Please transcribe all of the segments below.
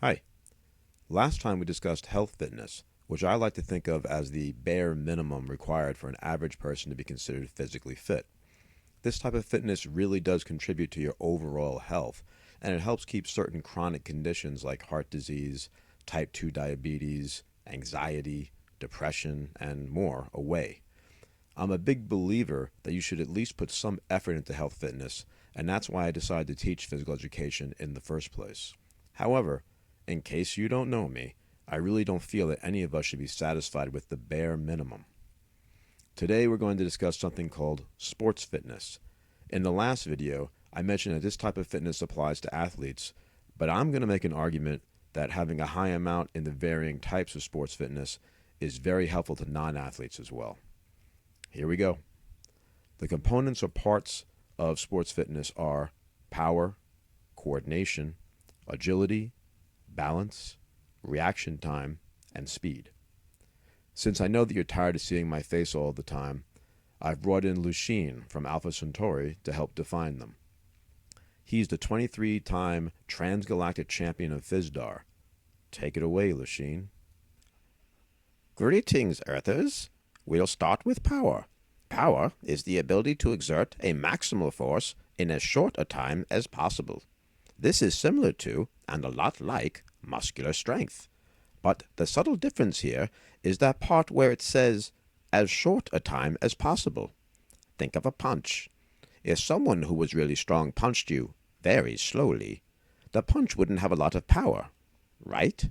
Hi. Last time we discussed health fitness, which I like to think of as the bare minimum required for an average person to be considered physically fit. This type of fitness really does contribute to your overall health, and it helps keep certain chronic conditions like heart disease, type 2 diabetes, anxiety, depression, and more away. I'm a big believer that you should at least put some effort into health fitness, and that's why I decided to teach physical education in the first place. However, in case you don't know me, I really don't feel that any of us should be satisfied with the bare minimum. Today we're going to discuss something called sports fitness. In the last video, I mentioned that this type of fitness applies to athletes, but I'm going to make an argument that having a high amount in the varying types of sports fitness is very helpful to non-athletes as well. Here we go. The components or parts of sports fitness are power, coordination, agility, balance, reaction time, and speed. Since I know that you're tired of seeing my face all the time, I've brought in Lucien from Alpha Centauri to help define them. He's the 23-time transgalactic champion of FISDAR. Take it away, Lucien. Greetings, Earthers. We'll start with power. Power is the ability to exert a maximal force in as short a time as possible. This is similar to, and a lot like, muscular strength. But the subtle difference here is that part where it says, as short a time as possible. Think of a punch. If someone who was really strong punched you very slowly, the punch wouldn't have a lot of power, right?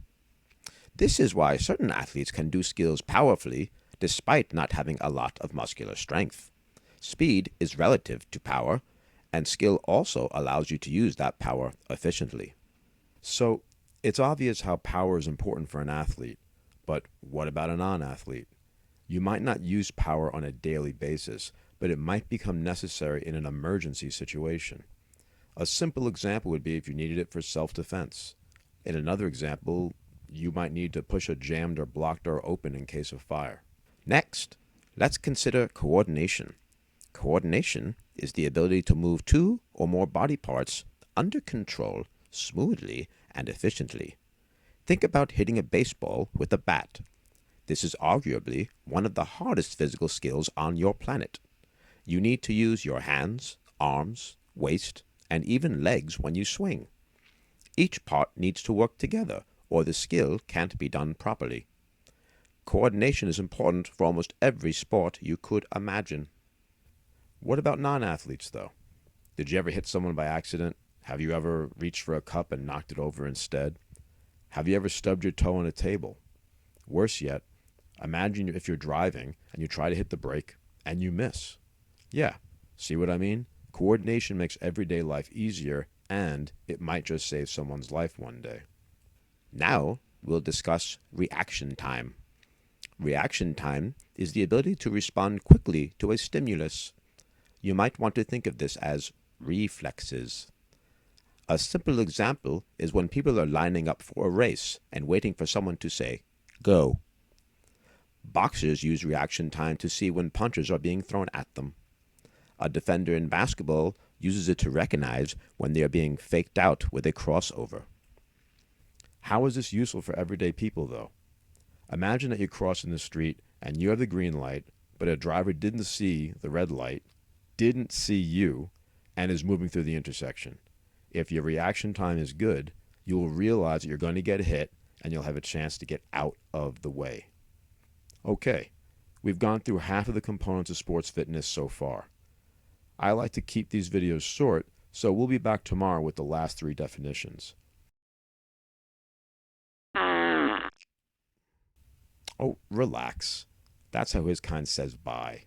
This is why certain athletes can do skills powerfully despite not having a lot of muscular strength. Speed is relative to power, and skill also allows you to use that power efficiently. So, it's obvious how power is important for an athlete, but what about a non-athlete? You might not use power on a daily basis, but it might become necessary in an emergency situation. A simple example would be if you needed it for self-defense. In another example, you might need to push a jammed or blocked door open in case of fire. Next, let's consider coordination. Coordination is the ability to move two or more body parts under control, smoothly, and efficiently. Think about hitting a baseball with a bat. This is arguably one of the hardest physical skills on your planet. You need to use your hands, arms, waist, and even legs when you swing. Each part needs to work together, or the skill can't be done properly. Coordination is important for almost every sport you could imagine. What about non-athletes, though? Did you ever hit someone by accident? Have you ever reached for a cup and knocked it over instead? Have you ever stubbed your toe on a table? Worse yet, imagine if you're driving and you try to hit the brake and you miss. Yeah, see what I mean? Coordination makes everyday life easier, and it might just save someone's life one day. Now, we'll discuss reaction time. Reaction time is the ability to respond quickly to a stimulus. You might want to think of this as reflexes. A simple example is when people are lining up for a race and waiting for someone to say, go. Boxers use reaction time to see when punches are being thrown at them. A defender in basketball uses it to recognize when they are being faked out with a crossover. How is this useful for everyday people, though? Imagine that you're crossing the street and you have the green light, but a driver didn't see the red light, didn't see you, and is moving through the intersection. If your reaction time is good, you will realize that you're going to get hit and you'll have a chance to get out of the way. Okay, we've gone through half of the components of sports fitness so far. I like to keep these videos short, so we'll be back tomorrow with the last three definitions. Oh, relax. That's how his kind says bye.